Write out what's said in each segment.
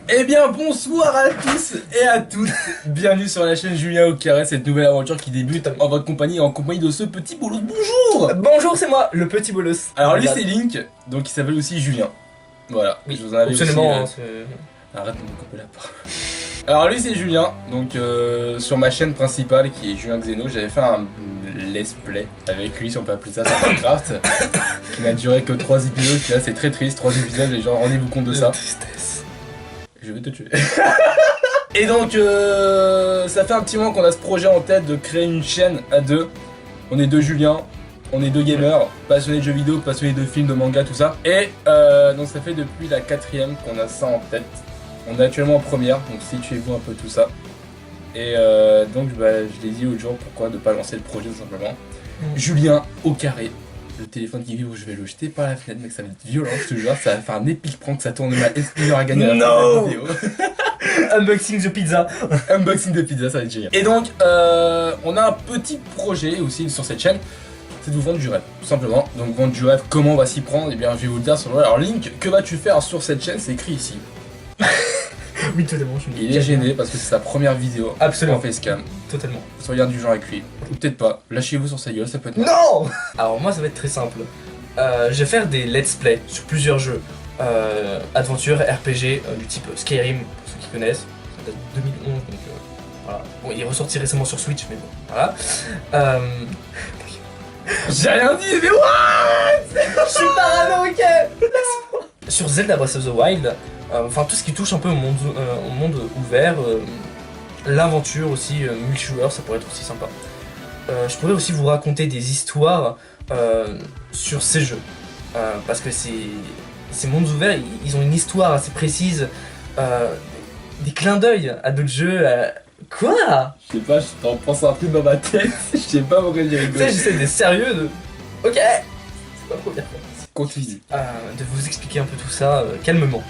Eh bien bonsoir à tous et à toutes, bienvenue sur la chaîne Julien au carré, cette nouvelle aventure qui débute en votre compagnie et en compagnie de ce petit bolos. Bonjour. Bonjour, c'est moi, le petit bolos. Alors lui c'est Link, donc il s'appelle aussi Julien. Voilà, Oui, je vous en avais absolument. aussi, Arrête de me couper la parole. Alors lui c'est Julien, donc sur ma chaîne principale qui est Julien Xeno, j'avais fait un let's play avec lui si on peut appeler ça sur Minecraft, qui n'a duré que 3 épisodes, là c'est très triste, 3 épisodes, les gens rendez-vous compte de ça. Tristesse. Je vais te tuer. Et donc ça fait un petit moment qu'on a ce projet en tête de créer une chaîne à deux. On est deux Julien, on est deux gamers, passionnés de jeux vidéo, passionnés de films, de manga, tout ça. Et donc ça fait depuis la 4ème qu'on a ça en tête. On est actuellement en première, donc situez-vous un peu tout ça. Et donc je l'ai dit l'autre jour, pourquoi ne pas lancer le projet tout simplement. Julien au carré. Le téléphone qui vibre, je vais le jeter par la fenêtre, mec, ça va être violent, je te jure, ça va faire un épique prank, ça tourne mal, Espineur à gagner la fin de la vidéo. Unboxing the pizza. Unboxing de pizza, ça va être génial. Et donc, on a un petit projet aussi sur cette chaîne, c'est de vous vendre du rêve, tout simplement. Donc vendre du rêve, comment on va s'y prendre? Eh bien, je vais vous le dire sur le. Alors Link, que vas-tu faire sur cette chaîne? C'est écrit ici. Oui, totalement, je suis Il est gêné parce que c'est sa première vidéo. Absolument. En facecam. Totalement. Soyez du genre avec lui. Ou peut-être pas. Lâchez-vous sur sa gueule, ça peut être. Non. Alors moi, ça va être très simple. Je vais faire des let's play sur plusieurs jeux. Aventure, RPG, du type Skyrim, pour ceux qui connaissent. Ça date de 2011, donc voilà. Bon, il est ressorti récemment sur Switch, mais bon, voilà. J'ai rien dit, mais what? Je suis parano, ok. Sur Zelda Breath of the Wild, enfin tout ce qui touche un peu au monde ouvert, l'aventure aussi, multijoueur, ça pourrait être aussi sympa. Je pourrais aussi vous raconter des histoires sur ces jeux, parce que ces mondes ouverts, ils ont une histoire assez précise, des clins d'œil à d'autres jeux. Quoi? Je sais pas, je t'en pense un truc dans ma tête. Je sais pas pourquoi j'ai Tu sais, rigolé. j'essaie d'être sérieux de. Ok. C'est pas trop bien. Continue. De vous expliquer un peu tout ça calmement.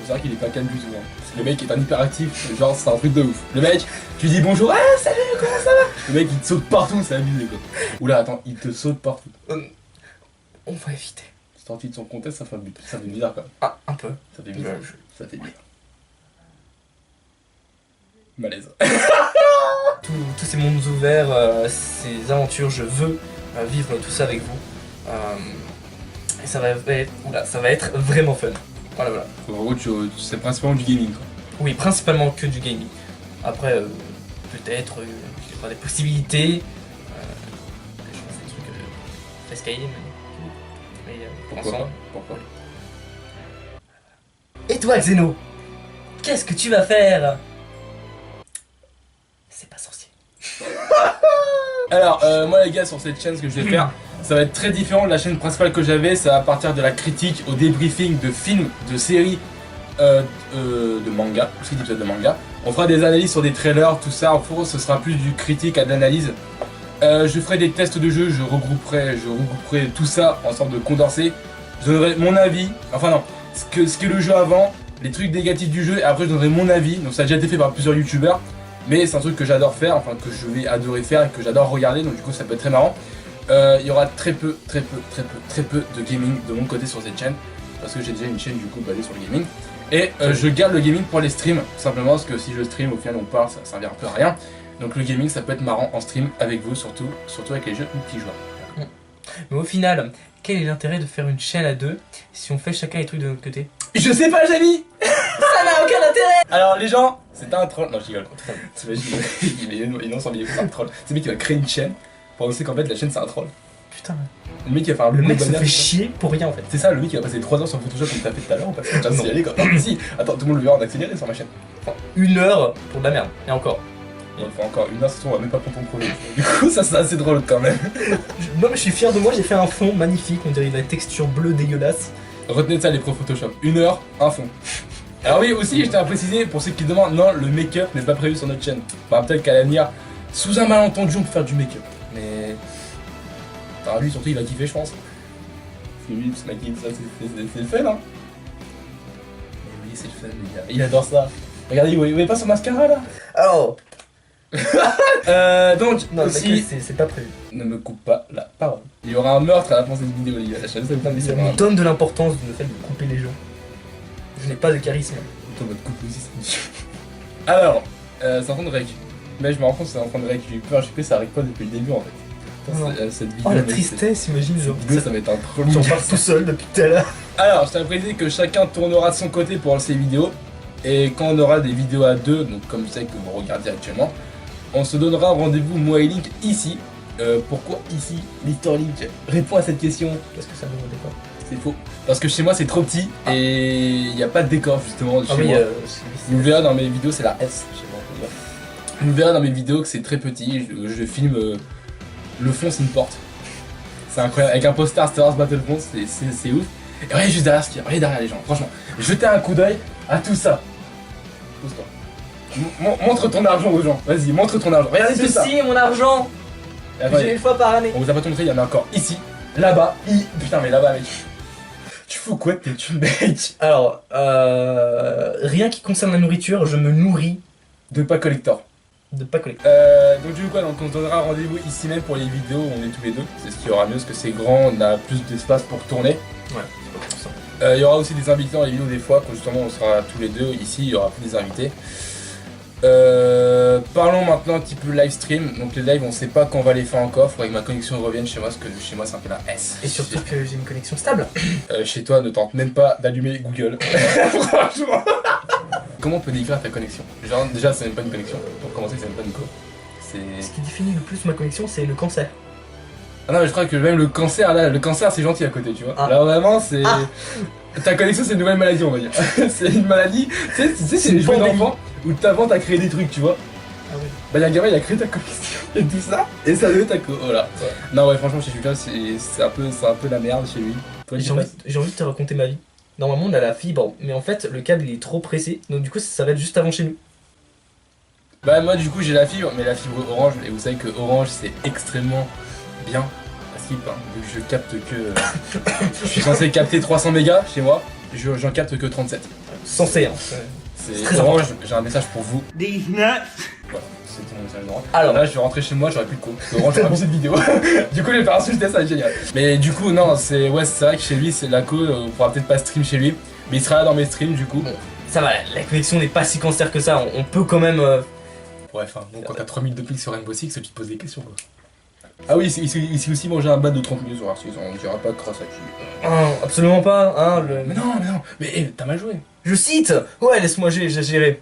C'est vrai qu'il est pas calme du tout. Hein. Parce que le mec est un hyperactif, genre c'est un truc de ouf. Le mec, tu lui dis bonjour, salut, comment ça va? Le mec il te saute partout, c'est abusé quoi. Oula, attends, il te saute partout. On va éviter. Sorti de son contexte, ça fait bizarre quand même. Ah, un peu. Ça fait bizarre. Ça fait bizarre. Malaise. Tous ces mondes ouverts, ces aventures, je veux vivre tout ça avec vous. Et ça va être vraiment fun. Voilà, voilà. En gros, c'est principalement du gaming quoi. Oui, principalement que du gaming. Après, peut-être qu'il y aura des possibilités. Je pense des trucs très Skyrim. Mais pour Pourquoi l'instant. pas? Pourquoi? Et toi, Xeno, qu'est-ce que tu vas faire? C'est pas sorcier. Alors, moi les gars, sur cette chaîne, ce que je vais faire, ça va être très différent de la chaîne principale que j'avais. Ça va partir de la critique au débriefing de films, de séries, de manga, aussi d'épisodes de manga. On fera des analyses sur des trailers, tout ça. En gros, ce sera plus du critique à de l'analyse. Je ferai des tests de jeu, je regrouperai tout ça en sorte de condenser. Je donnerai mon avis, enfin non, ce qu'est le jeu avant, les trucs négatifs du jeu, et après je donnerai mon avis. Donc ça a déjà été fait par plusieurs youtubeurs. Mais c'est un truc que j'adore faire, enfin que je vais adorer faire et que j'adore regarder, donc du coup ça peut être très marrant. Il y aura très peu de gaming de mon côté sur cette chaîne, parce que j'ai déjà une chaîne du coup basée sur le gaming. Et je garde le gaming pour les streams, tout simplement parce que si je stream au final on parle, ça servira un peu à rien. Donc le gaming ça peut être marrant en stream avec vous, surtout avec les jeux multijoueurs. Mais au final, quel est l'intérêt de faire une chaîne à deux si on fait chacun les trucs de notre côté? Je sais pas, Jamie. Ça n'a aucun intérêt. Alors les gens, c'est un troll. Non, je rigole. T'imagines, il lance en vidéo, c'est un troll. C'est le mec qui va créer une chaîne pour annoncer qu'en fait la chaîne c'est un troll. Putain, Le mec qui va faire un le logo mec se bannière, fait tout ça. chier pour rien en fait. C'est ça, le mec qui va passer 3 heures sur Photoshop comme t'as fait tout à l'heure, on passe pas s'y aller quoi. Non, si, attends, tout le monde le verra en accéléré sur ma chaîne. Enfin, 1 heure pour de la merde, et encore. Il faut encore 1 heure, on va même pas prendre ton projet. Du coup, ça c'est assez drôle quand même. Non mais je suis fier de moi, j'ai fait un fond magnifique, on dirait une texture bleue dégueulasse. Retenez ça les pros Photoshop. 1 heure, un fond. Alors oui, aussi, je tiens à préciser, pour ceux qui demandent, non, le make-up n'est pas prévu sur notre chaîne. Enfin, peut-être qu'à l'avenir, sous un malentendu, on peut faire du make-up. Mais... Alors lui, surtout, il va kiffer, je pense. Parce que lui, se maquiller, ça, c'est le fun, hein. Mais oui, c'est le fun, les gars. Il adore ça. Regardez, vous voyez pas son mascara, là? Alors, Donc, non, aussi, c'est pas prévu. ne me coupe pas la parole. Il y aura un meurtre à la fin de cette vidéo, les gars. La chaîne, c'est pas Ça me donne de l'importance du fait de couper les gens. Je n'ai pas de charisme. Ton mode couple aussi, c'est alors, c'est en train de récup. Mais je me rends compte que c'est en train de récup. J'ai cru que ça arrive pas depuis le début en fait. Non. Cette vidéo, Oh la mec, tristesse, imagine genre. cette vidéo, ça va être un trop long. Tu en parles tout seul depuis tout à l'heure. Alors, je t'avais précisé que chacun tournera de son côté pour lancer les vidéos. Et quand on aura des vidéos à deux, donc comme celle que vous regardez actuellement, on se donnera rendez-vous, moi et Link, ici. Pourquoi ici Mister Link répond à cette question. Parce que ça me demandait pas. C'est faux. Parce que chez moi c'est trop petit et il n'y a pas de décor justement chez moi. Vous verrez dans mes vidéos, c'est la S chez moi. Vous verrez dans mes vidéos que c'est très petit. Je filme le fond, c'est une porte. C'est incroyable. Avec un poster Star Wars Battlefront, c'est ouf. Et regardez juste derrière ce qu'il y a. Regardez derrière les gens. Franchement, jetez un coup d'œil à tout ça. Pose-toi. Montre ton argent aux gens. Vas-y, montre ton argent. Regardez tout ça. Ceci est mon argent. J'ai une fois par année. On vous a pas tout montré, il y en a encore ici, là-bas, putain mais là-bas mec. Tu fous quoi t'es une mec? Alors, rien qui concerne la nourriture, je me nourris De pas collector. de pas collecter. Donc du coup quoi, donc on se donnera rendez-vous ici même pour les vidéos où on est tous les deux. C'est ce qui aura mieux parce que c'est grand, on a plus d'espace pour tourner. Ouais, c'est pas pour ça. Il y aura aussi des invités dans les vidéos des fois, quand justement on sera tous les deux ici, il y aura plus des invités. Parlons maintenant un petit peu live stream. Donc les lives on sait pas quand on va les faire encore, faudrait que ma connexion revienne chez moi parce que chez moi c'est un peu la S. Et surtout que j'ai une connexion stable. Chez toi ne tente même pas d'allumer Google. Franchement. Comment on peut décrire ta connexion? Genre déjà c'est même pas une connexion, pour commencer c'est même pas une co. C'est... Ce qui définit le plus ma connexion, c'est le cancer. Ah non mais je crois que même le cancer là, le cancer c'est gentil à côté tu vois. Ah. Là vraiment c'est... Ah. Ta connexion c'est une nouvelle maladie on va dire. C'est une maladie, tu sais c'est les jeux d'enfants où t'inventes à créer des trucs tu vois. Ah oui. Bah y'a un gamin il a créé ta connexion et tout ça, et ça devait ta co, voilà. Ouais. Non ouais franchement chez Lucas c'est un peu la merde chez lui. Toi, J'ai envie de te raconter ma vie. Normalement on a la fibre, mais en fait le câble il est trop pressé, donc du coup ça s'arrête juste avant chez nous. Bah moi du coup j'ai la fibre, mais la fibre Orange, et vous savez que Orange c'est extrêmement bien à skip, hein, vu que je capte que... je suis censé capter 300 mégas chez moi, j'en capte que 37. Censé hein. C'est très Orange, j'ai un message pour vous. These nuts. Voilà, c'était mon message d'Orange. Alors là je vais rentrer chez moi, j'aurai plus de co. Orange aura vu cette vidéo. Du coup je vais faire insulter, ça va être génial. Mais du coup non, c'est vrai que chez lui c'est la co, on pourra peut-être pas stream chez lui, mais il sera là dans mes streams du coup. Bon, ça va, la connexion n'est pas si cancer que ça, on peut quand même... Ouais, enfin, donc quand t'as 3000 de pics sur Rainbow Six, tu te poses des questions quoi. Ah oui, ici aussi manger un bat de 30 minutes sur Arceus, on dira pas grâce à qui. Ah, absolument pas, hein, le... Mais non, mais t'as mal joué. Je cite. Ouais, laisse-moi gérer.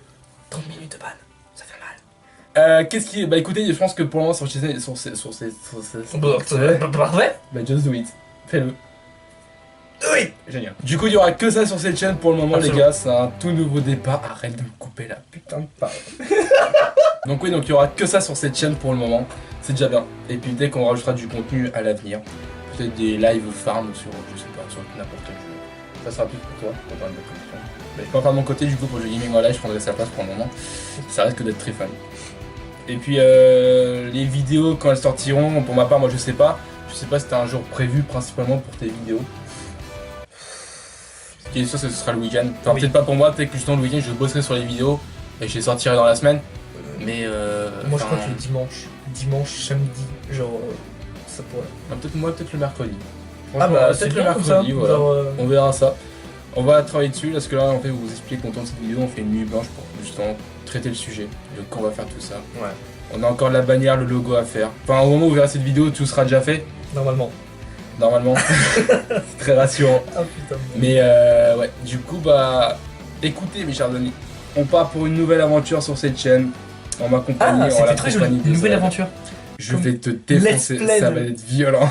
30 minutes de ban, ça fait mal. Qu'est-ce qui est... Bah écoutez, je pense que pour le moment sur ces... Parfait. Bah just do it. Fais-le. Oui. Génial. Du coup, il y aura que ça sur cette chaîne pour le moment, Absolument. les gars. C'est un tout nouveau départ. Arrête de me couper la putain de parole. Donc oui, donc il y aura que ça sur cette chaîne pour le moment. C'est déjà bien. Et puis dès qu'on rajoutera du contenu à l'avenir, peut-être des live farm sur, je sais pas, sur n'importe quel jeu. Ça sera plus pour toi, pour faire une bonne connexion. Mais je peux en faire de mon côté, du coup, pour le jeu gaming en live, je prendrai sa place pour le moment. Ça risque d'être très fun. Et puis les vidéos, quand elles sortiront, pour ma part, moi je sais pas. Je sais pas si t'as un jour prévu principalement pour tes vidéos. Ce qui est sûr, ce sera le week-end. Enfin, Oui. peut-être pas pour moi, peut-être que justement le week-end je bosserai sur les vidéos et je les sortirai dans la semaine. Mais Moi je crois que le dimanche, samedi, genre ça pourrait. peut-être le mercredi. Ah bah peut-être le mercredi, voilà. genre, On verra ça. On va travailler dessus parce que là en fait vous expliquez qu'on tourne cette vidéo, on fait une nuit blanche pour justement traiter le sujet. Donc on va faire tout ça. Ouais. On a encore la bannière, le logo à faire. Enfin au moment où vous verrez cette vidéo, tout sera déjà fait. Normalement. Normalement. C'est très rassurant. Ah putain. Mais ouais, du coup bah écoutez mes chers amis, on part pour une nouvelle aventure sur cette chaîne. On m'accompagne, Ah, on c'était la très joli. Une nouvelle aventure. Je Comme vais te défoncer, Let's Play ça de- va être violent.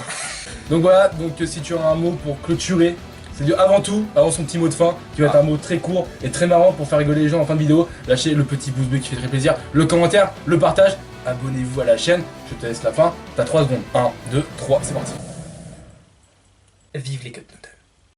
Donc voilà, donc si tu as un mot pour clôturer, c'est du avant tout, avant son petit mot de fin, qui va être un mot très court et très marrant pour faire rigoler les gens en fin de vidéo. Lâchez le petit pouce bleu qui fait très plaisir, le commentaire, le partage, abonnez-vous à la chaîne, je te laisse la fin, t'as 3 secondes. 1, 2, 3, c'est parti. Vive les Cut Notes.